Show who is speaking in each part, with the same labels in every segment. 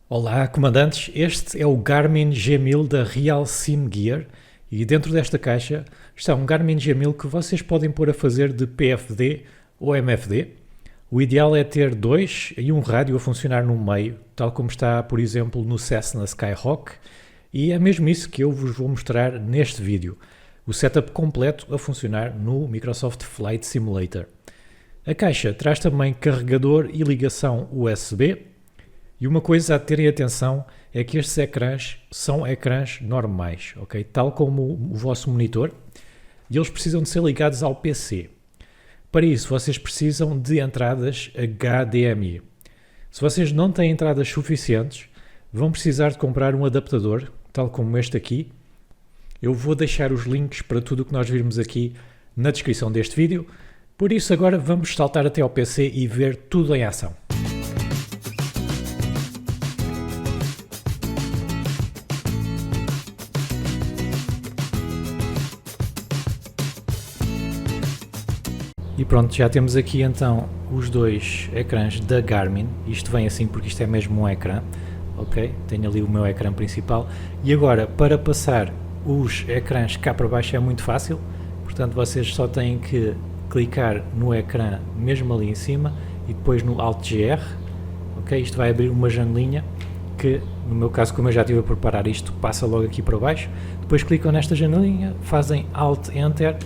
Speaker 1: Olá, comandantes. Este é o Garmin G1000 da Real Sim Gear e dentro desta caixa está um Garmin G1000 que vocês podem pôr a fazer de PFD ou MFD. O ideal é ter dois e um rádio a funcionar no meio, tal como está, por exemplo, no Cessna Skyhawk, e é mesmo isso que eu vos vou mostrar neste vídeo. O setup completo a funcionar no Microsoft Flight Simulator. A caixa traz também carregador e ligação USB. E uma coisa a terem atenção é que estes ecrãs são ecrãs normais, ok? Tal como o vosso monitor, e eles precisam de ser ligados ao PC. Para isso, vocês precisam de entradas HDMI. Se vocês não têm entradas suficientes, vão precisar de comprar um adaptador, tal como este aqui. Eu vou deixar os links para tudo o que nós virmos aqui na descrição deste vídeo. Por isso, agora vamos saltar até ao PC e ver tudo em ação. E pronto, já temos aqui então os dois ecrãs da Garmin. Isto vem assim porque isto é mesmo um ecrã, ok? Tenho ali o meu ecrã principal. E agora, para passar os ecrãs cá para baixo é muito fácil. Portanto, vocês só têm que clicar no ecrã mesmo ali em cima e depois no Alt-GR, ok? Isto vai abrir uma janelinha que, no meu caso, como eu já estive a preparar isto, passa logo aqui para baixo. Depois clicam nesta janelinha, fazem Alt-Enter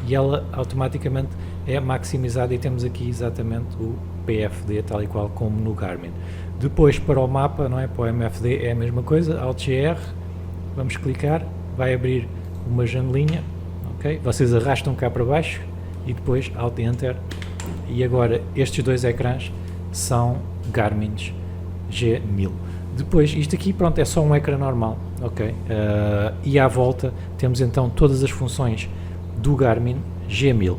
Speaker 1: e ela automaticamente é maximizada e temos aqui exatamente o PFD, tal e qual como no Garmin. Depois para o mapa, não é? Para o MFD é a mesma coisa, Alt-GR, vamos clicar, vai abrir uma janelinha, ok? Vocês arrastam cá para baixo e depois Alt-Enter e agora estes dois ecrãs são Garmin G1000. Depois, isto aqui, pronto, é só um ecrã normal, ok? E à volta temos então todas as funções do Garmin G1000.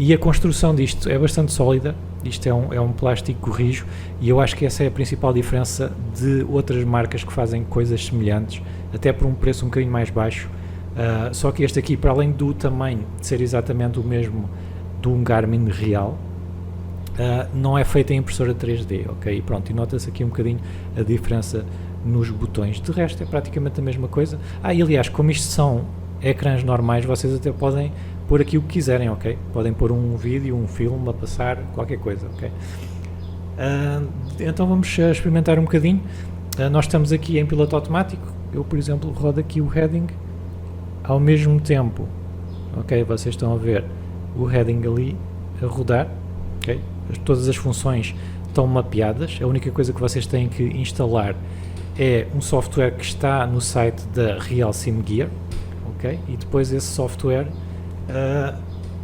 Speaker 1: E a construção disto é bastante sólida, isto é um plástico rijo e eu acho que essa é a principal diferença de outras marcas que fazem coisas semelhantes, até por um preço um bocadinho mais baixo, só que este aqui, para além do tamanho de ser exatamente o mesmo de um Garmin real, não é feito em impressora 3D, ok? E pronto, e nota-se aqui um bocadinho a diferença nos botões, de resto é praticamente a mesma coisa. E aliás, como isto são ecrãs normais, vocês até podem pôr aqui o que quiserem, ok? Podem pôr um vídeo, um filme a passar, qualquer coisa, ok? Então vamos experimentar um bocadinho. Nós estamos aqui em piloto automático. Eu, por exemplo, rodo aqui o heading ao mesmo tempo, ok? Vocês estão a ver o heading ali a rodar, ok? Todas as funções estão mapeadas. A única coisa que vocês têm que instalar é um software que está no site da Real Sim Gear, ok? E depois esse software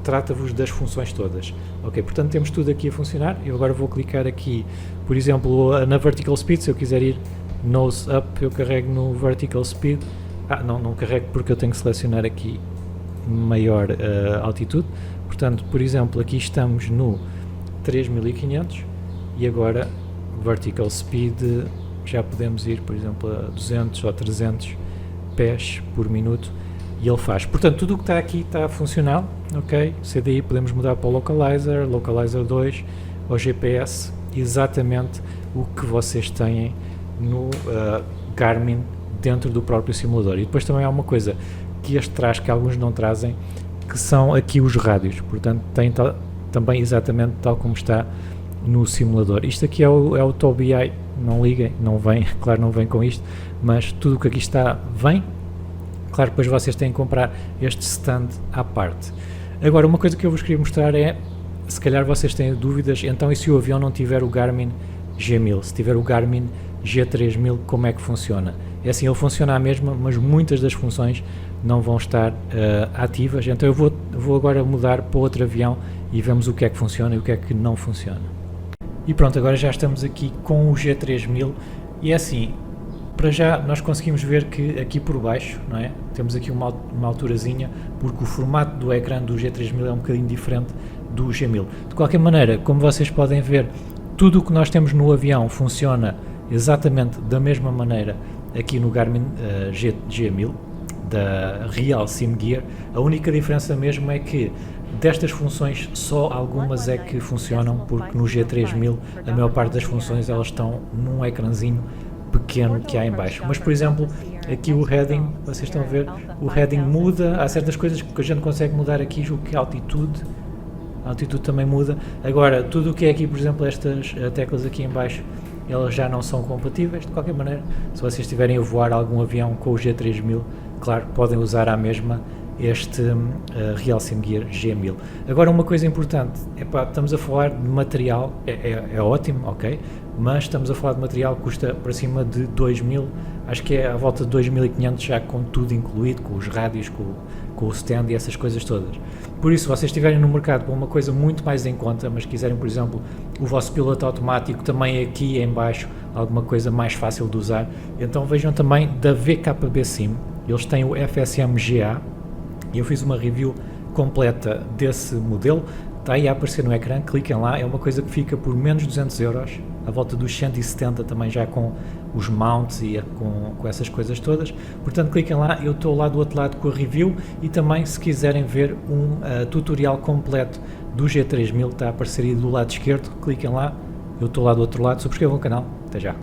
Speaker 1: trata-vos das funções todas, ok? Portanto, temos tudo aqui a funcionar. Eu agora vou clicar aqui, por exemplo, na Vertical Speed. Se eu quiser ir Nose Up, eu carrego no Vertical Speed. Não carrego porque eu tenho que selecionar aqui maior altitude. Portanto, por exemplo, aqui estamos no 3500 e agora Vertical Speed já podemos ir, por exemplo, a 200 ou 300 pés por minuto. E ele faz. Portanto, tudo o que está aqui está funcional, ok? CDI podemos mudar para o Localizer, Localizer 2, ou GPS, exatamente o que vocês têm no Garmin dentro do próprio simulador. E depois também há uma coisa que este traz, que alguns não trazem, que são aqui os rádios. Portanto, tem também exatamente tal como está no simulador. Isto aqui é o Tobii, não liguem, não vem, claro, não vem com isto, mas tudo o que aqui está vem. Claro, depois vocês têm que comprar este stand à parte. Agora, uma coisa que eu vos queria mostrar é, se calhar vocês têm dúvidas, então e se o avião não tiver o Garmin G1000, se tiver o Garmin G3000, como é que funciona? É assim, ele funciona à mesma, mas muitas das funções não vão estar ativas, então eu vou agora mudar para outro avião e vemos o que é que funciona e o que é que não funciona. E pronto, agora já estamos aqui com o G3000 e é assim, para já nós conseguimos ver que aqui por baixo, não é? Temos aqui uma alturazinha, porque o formato do ecrã do G3000 é um bocadinho diferente do G1000. De qualquer maneira, como vocês podem ver, tudo o que nós temos no avião funciona exatamente da mesma maneira aqui no Garmin G1000 da Real Sim Gear. A única diferença mesmo é que destas funções só algumas é que funcionam, porque no G3000 a maior parte das funções elas estão num ecrãzinho pequeno que há em baixo. Mas, por exemplo, aqui o heading, vocês estão a ver, o heading muda, há certas coisas que a gente consegue mudar aqui, julgo que a altitude também muda. Agora, tudo o que é aqui, por exemplo, estas teclas aqui em baixo, elas já não são compatíveis. De qualquer maneira, se vocês estiverem a voar algum avião com o G3000, claro, podem usar à mesma este Real Sim Gear G1000. Agora, uma coisa importante, estamos a falar de material, é ótimo, ok, mas estamos a falar de material que custa para cima de 2000, acho que é à volta de 2500 já com tudo incluído, com os rádios, com o stand e essas coisas todas. Por isso, se vocês estiverem no mercado com uma coisa muito mais em conta, mas quiserem, por exemplo, o vosso piloto automático também aqui em baixo, alguma coisa mais fácil de usar, então vejam também da VKB Sim, eles têm o FSM GA, e eu fiz uma review completa desse modelo, está aí a aparecer no ecrã, cliquem lá, é uma coisa que fica por menos de 200 euros, à volta dos 170 também já com os mounts e com essas coisas todas, portanto cliquem lá, eu estou lá do outro lado com a review e também se quiserem ver um tutorial completo do G3000, está a aparecer aí do lado esquerdo, cliquem lá, eu estou lá do outro lado, subscrevam o canal, até já.